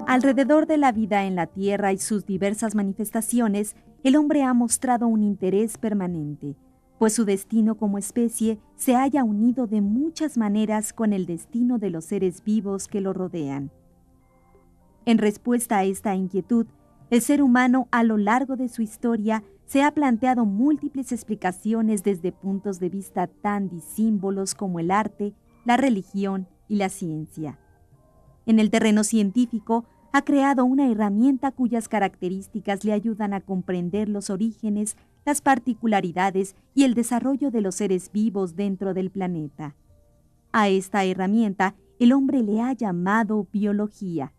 Alrededor de la vida en la Tierra y sus diversas manifestaciones, el hombre ha mostrado un interés permanente, pues su destino como especie se halla unido de muchas maneras con el destino de los seres vivos que lo rodean. En respuesta a esta inquietud, el ser humano a lo largo de su historia se ha planteado múltiples explicaciones desde puntos de vista tan disímbolos como el arte, la religión y la ciencia. En el terreno científico, ha creado una herramienta cuyas características le ayudan a comprender los orígenes, las particularidades y el desarrollo de los seres vivos dentro del planeta. A esta herramienta, el hombre le ha llamado biología.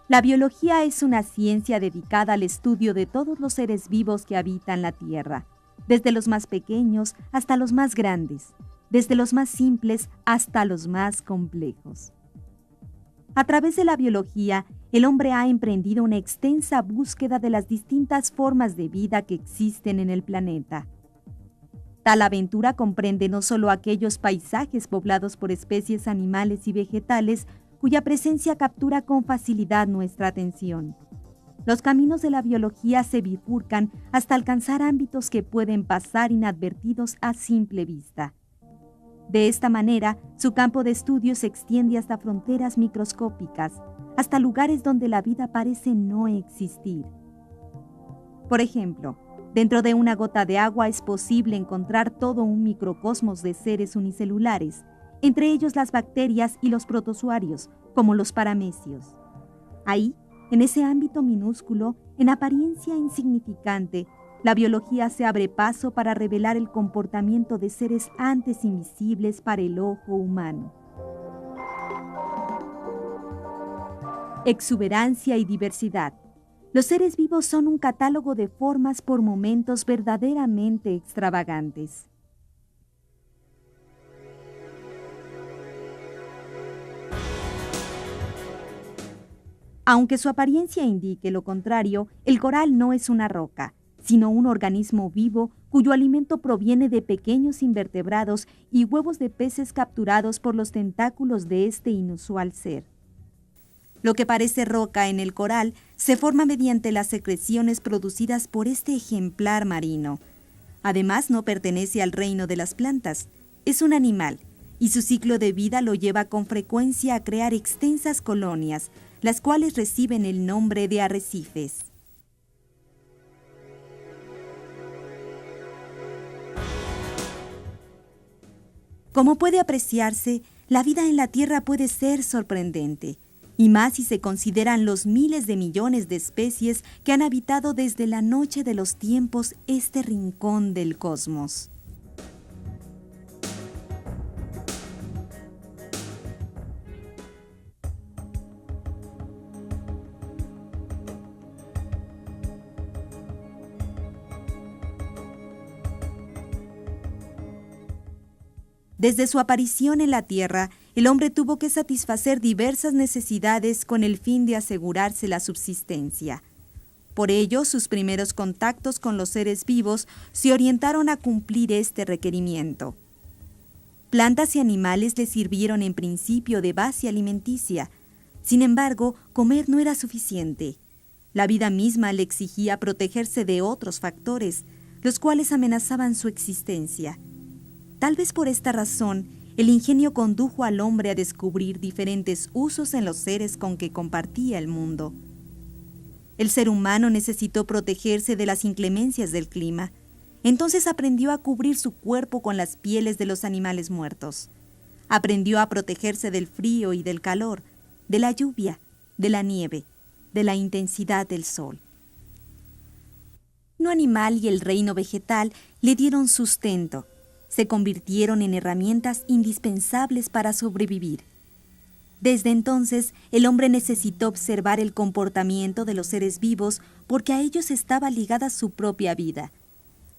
La biología es una ciencia dedicada al estudio de todos los seres vivos que habitan la Tierra, desde los más pequeños hasta los más grandes, desde los más simples hasta los más complejos. A través de la biología, el hombre ha emprendido una extensa búsqueda de las distintas formas de vida que existen en el planeta. Tal aventura comprende no solo aquellos paisajes poblados por especies animales y vegetales, cuya presencia captura con facilidad nuestra atención. Los caminos de la biología se bifurcan hasta alcanzar ámbitos que pueden pasar inadvertidos a simple vista. De esta manera, su campo de estudio se extiende hasta fronteras microscópicas, hasta lugares donde la vida parece no existir. Por ejemplo, dentro de una gota de agua es posible encontrar todo un microcosmos de seres unicelulares, entre ellos las bacterias y los protozoarios, como los paramecios. Ahí, en ese ámbito minúsculo, en apariencia insignificante, la biología se abre paso para revelar el comportamiento de seres antes invisibles para el ojo humano. Exuberancia y diversidad. Los seres vivos son un catálogo de formas por momentos verdaderamente extravagantes. Aunque su apariencia indique lo contrario, el coral no es una roca, sino un organismo vivo cuyo alimento proviene de pequeños invertebrados y huevos de peces capturados por los tentáculos de este inusual ser. Lo que parece roca en el coral se forma mediante las secreciones producidas por este ejemplar marino. Además, no pertenece al reino de las plantas, es un animal, y su ciclo de vida lo lleva con frecuencia a crear extensas colonias, las cuales reciben el nombre de arrecifes. Como puede apreciarse, la vida en la Tierra puede ser sorprendente, y más si se consideran los miles de millones de especies que han habitado desde la noche de los tiempos este rincón del cosmos. Desde su aparición en la Tierra, el hombre tuvo que satisfacer diversas necesidades con el fin de asegurarse la subsistencia. Por ello, sus primeros contactos con los seres vivos se orientaron a cumplir este requerimiento. Plantas y animales le sirvieron en principio de base alimenticia. Sin embargo, comer no era suficiente. La vida misma le exigía protegerse de otros factores, los cuales amenazaban su existencia. Tal vez por esta razón, el ingenio condujo al hombre a descubrir diferentes usos en los seres con que compartía el mundo. El ser humano necesitó protegerse de las inclemencias del clima. Entonces aprendió a cubrir su cuerpo con las pieles de los animales muertos. Aprendió a protegerse del frío y del calor, de la lluvia, de la nieve, de la intensidad del sol. El reino animal y el reino vegetal le dieron sustento. Se convirtieron en herramientas indispensables para sobrevivir. Desde entonces, el hombre necesitó observar el comportamiento de los seres vivos porque a ellos estaba ligada su propia vida.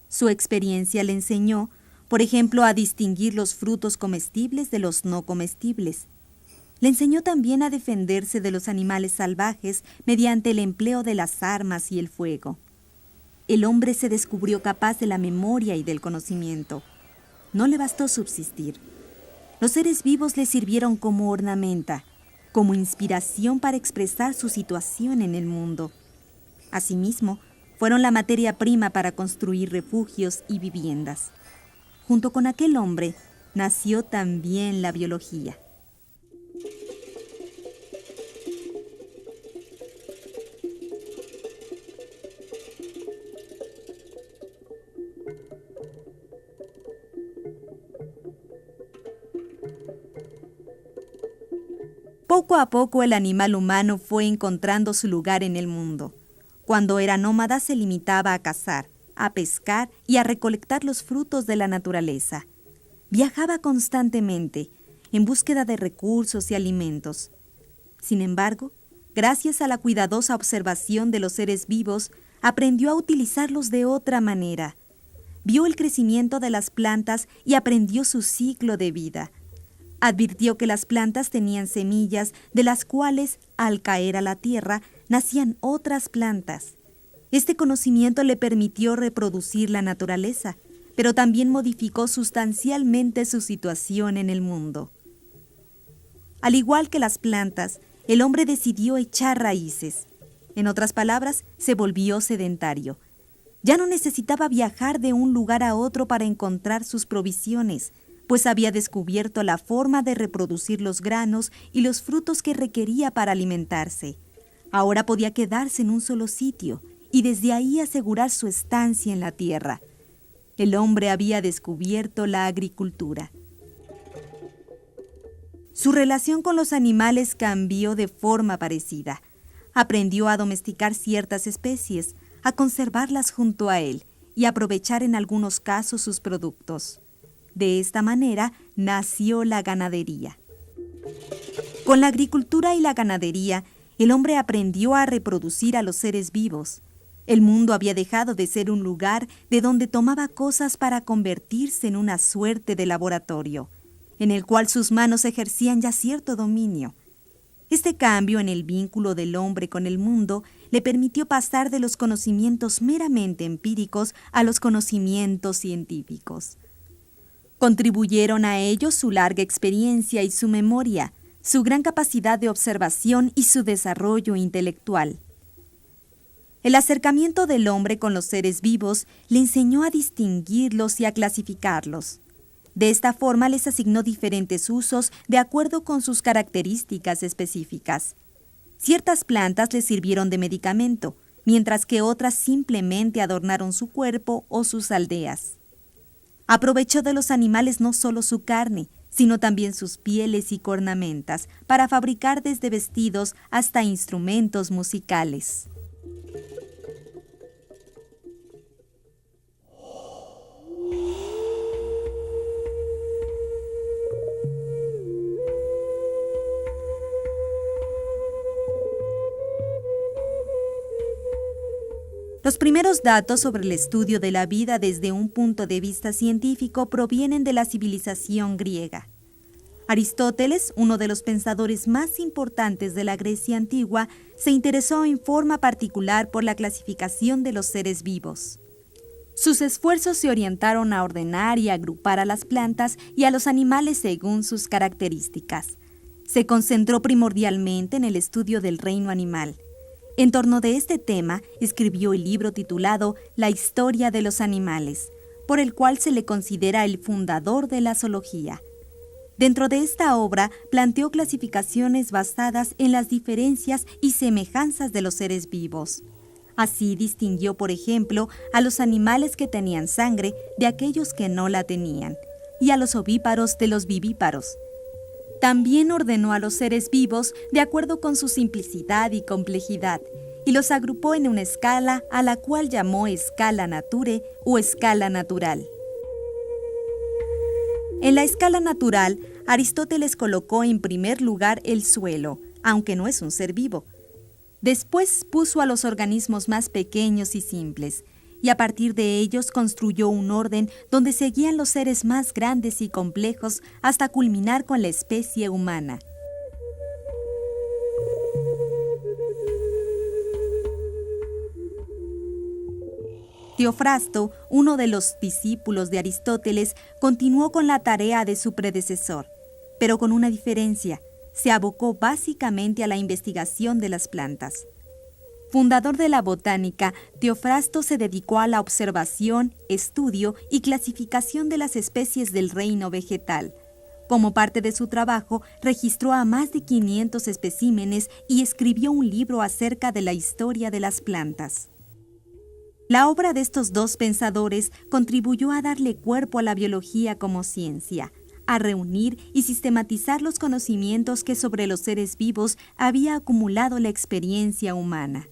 Su experiencia le enseñó, por ejemplo, a distinguir los frutos comestibles de los no comestibles. Le enseñó también a defenderse de los animales salvajes mediante el empleo de las armas y el fuego. El hombre se descubrió capaz de la memoria y del conocimiento. No le bastó subsistir. Los seres vivos le sirvieron como ornamenta, como inspiración para expresar su situación en el mundo. Asimismo, fueron la materia prima para construir refugios y viviendas. Junto con aquel hombre, nació también la biología. Poco a poco el animal humano fue encontrando su lugar en el mundo. Cuando era nómada se limitaba a cazar, a pescar y a recolectar los frutos de la naturaleza. Viajaba constantemente, en búsqueda de recursos y alimentos. Sin embargo, gracias a la cuidadosa observación de los seres vivos, aprendió a utilizarlos de otra manera. Vio el crecimiento de las plantas y aprendió su ciclo de vida. Advirtió que las plantas tenían semillas de las cuales, al caer a la tierra, nacían otras plantas. Este conocimiento le permitió reproducir la naturaleza, pero también modificó sustancialmente su situación en el mundo. Al igual que las plantas, el hombre decidió echar raíces. En otras palabras, se volvió sedentario. Ya no necesitaba viajar de un lugar a otro para encontrar sus provisiones, pues había descubierto la forma de reproducir los granos y los frutos que requería para alimentarse. Ahora podía quedarse en un solo sitio y desde ahí asegurar su estancia en la tierra. El hombre había descubierto la agricultura. Su relación con los animales cambió de forma parecida. Aprendió a domesticar ciertas especies, a conservarlas junto a él y aprovechar en algunos casos sus productos. De esta manera nació la ganadería. Con la agricultura y la ganadería, el hombre aprendió a reproducir a los seres vivos. El mundo había dejado de ser un lugar de donde tomaba cosas para convertirse en una suerte de laboratorio, en el cual sus manos ejercían ya cierto dominio. Este cambio en el vínculo del hombre con el mundo le permitió pasar de los conocimientos meramente empíricos a los conocimientos científicos. Contribuyeron a ello su larga experiencia y su memoria, su gran capacidad de observación y su desarrollo intelectual. El acercamiento del hombre con los seres vivos le enseñó a distinguirlos y a clasificarlos. De esta forma les asignó diferentes usos de acuerdo con sus características específicas. Ciertas plantas les sirvieron de medicamento, mientras que otras simplemente adornaron su cuerpo o sus aldeas. Aprovechó de los animales no solo su carne, sino también sus pieles y cornamentas para fabricar desde vestidos hasta instrumentos musicales. Los primeros datos sobre el estudio de la vida desde un punto de vista científico provienen de la civilización griega. Aristóteles, uno de los pensadores más importantes de la Grecia antigua, se interesó en forma particular por la clasificación de los seres vivos. Sus esfuerzos se orientaron a ordenar y agrupar a las plantas y a los animales según sus características. Se concentró primordialmente en el estudio del reino animal. En torno de este tema, escribió el libro titulado La historia de los animales, por el cual se le considera el fundador de la zoología. Dentro de esta obra, planteó clasificaciones basadas en las diferencias y semejanzas de los seres vivos. Así distinguió, por ejemplo, a los animales que tenían sangre de aquellos que no la tenían, y a los ovíparos de los vivíparos. También ordenó a los seres vivos de acuerdo con su simplicidad y complejidad, y los agrupó en una escala a la cual llamó escala nature o escala natural. En la escala natural, Aristóteles colocó en primer lugar el suelo, aunque no es un ser vivo. Después puso a los organismos más pequeños y simples, y a partir de ellos construyó un orden donde seguían los seres más grandes y complejos hasta culminar con la especie humana. Teofrasto, uno de los discípulos de Aristóteles, continuó con la tarea de su predecesor, pero con una diferencia: se abocó básicamente a la investigación de las plantas. Fundador de la botánica, Teofrasto se dedicó a la observación, estudio y clasificación de las especies del reino vegetal. Como parte de su trabajo, registró a más de 500 especímenes y escribió un libro acerca de la historia de las plantas. La obra de estos dos pensadores contribuyó a darle cuerpo a la biología como ciencia, a reunir y sistematizar los conocimientos que sobre los seres vivos había acumulado la experiencia humana.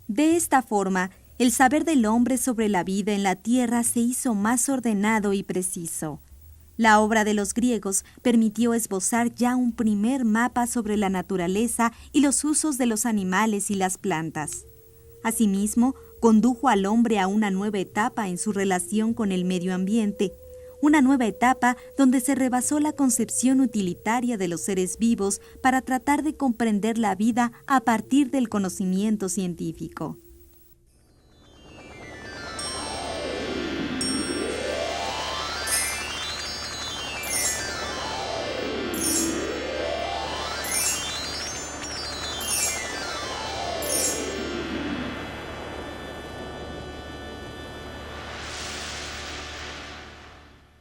De esta forma, el saber del hombre sobre la vida en la tierra se hizo más ordenado y preciso. La obra de los griegos permitió esbozar ya un primer mapa sobre la naturaleza y los usos de los animales y las plantas. Asimismo, condujo al hombre a una nueva etapa en su relación con el medio ambiente, una nueva etapa donde se rebasó la concepción utilitaria de los seres vivos para tratar de comprender la vida a partir del conocimiento científico.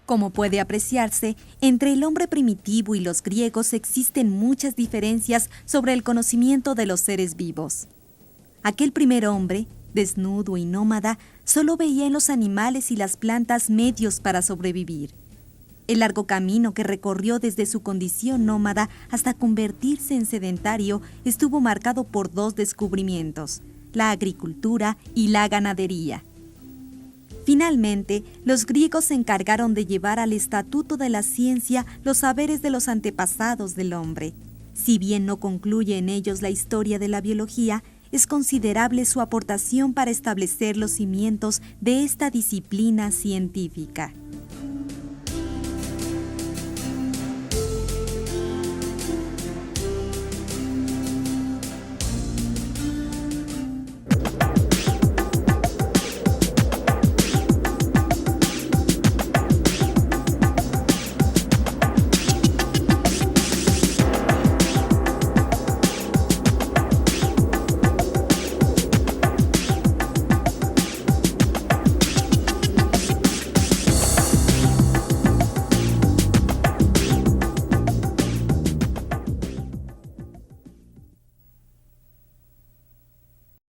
Como puede apreciarse, entre el hombre primitivo y los griegos existen muchas diferencias sobre el conocimiento de los seres vivos. Aquel primer hombre, desnudo y nómada, solo veía en los animales y las plantas medios para sobrevivir. El largo camino que recorrió desde su condición nómada hasta convertirse en sedentario estuvo marcado por dos descubrimientos: la agricultura y la ganadería. Finalmente, los griegos se encargaron de llevar al estatuto de la ciencia los saberes de los antepasados del hombre. Si bien no concluye en ellos la historia de la biología, es considerable su aportación para establecer los cimientos de esta disciplina científica.